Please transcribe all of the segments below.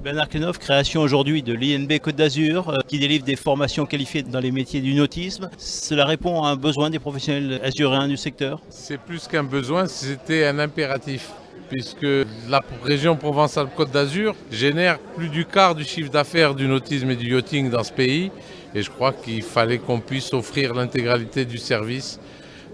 Bernard Klenov, création aujourd'hui de l'INB Côte d'Azur, qui délivre des formations qualifiées dans les métiers du nautisme. Cela répond à un besoin des professionnels azuréens du secteur? C'est plus qu'un besoin, c'était un impératif, puisque la région Provence-Alpes-Côte d'Azur génère plus du quart du chiffre d'affaires du nautisme et du yachting dans ce pays. Et je crois qu'il fallait qu'on puisse offrir l'intégralité du service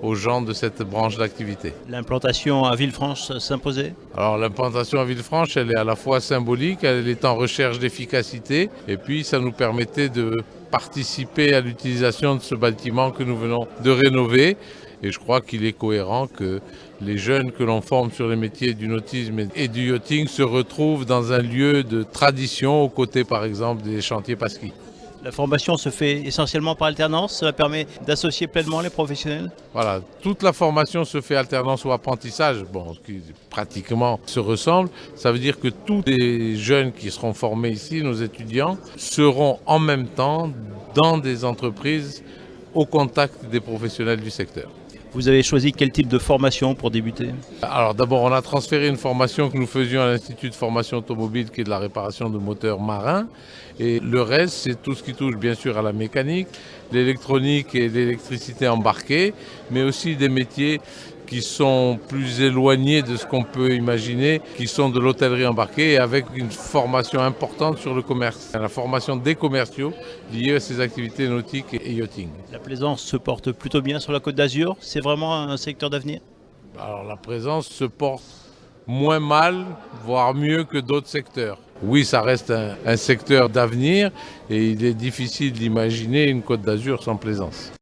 aux gens de cette branche d'activité. L'implantation à Villefranche s'imposait? Alors l'implantation à Villefranche, elle est à la fois symbolique, elle est en recherche d'efficacité, et puis ça nous permettait de participer à l'utilisation de ce bâtiment que nous venons de rénover. Et je crois qu'il est cohérent que les jeunes que l'on forme sur les métiers du nautisme et du yachting se retrouvent dans un lieu de tradition, aux côtés par exemple des chantiers Pasqui. La formation se fait essentiellement par alternance, cela permet d'associer pleinement les professionnels? Voilà, toute la formation se fait alternance ou apprentissage, bon, qui pratiquement se ressemble. Ça veut dire que tous les jeunes qui seront formés ici, nos étudiants, seront en même temps dans des entreprises au contact des professionnels du secteur. Vous avez choisi quel type de formation pour débuter? Alors d'abord, on a transféré une formation que nous faisions à l'Institut de formation automobile qui est de la réparation de moteurs marins. Et le reste, c'est tout ce qui touche bien sûr à la mécanique, l'électronique et l'électricité embarquée, mais aussi des métiers qui sont plus éloignés de ce qu'on peut imaginer, qui sont de l'hôtellerie embarquée et avec une formation importante sur le commerce, la formation des commerciaux liés à ces activités nautiques et yachting. La plaisance se porte plutôt bien sur la Côte d'Azur, c'est vraiment un secteur d'avenir? Alors la présence se porte moins mal, voire mieux que d'autres secteurs. Oui, ça reste un secteur d'avenir et il est difficile d'imaginer une Côte d'Azur sans plaisance.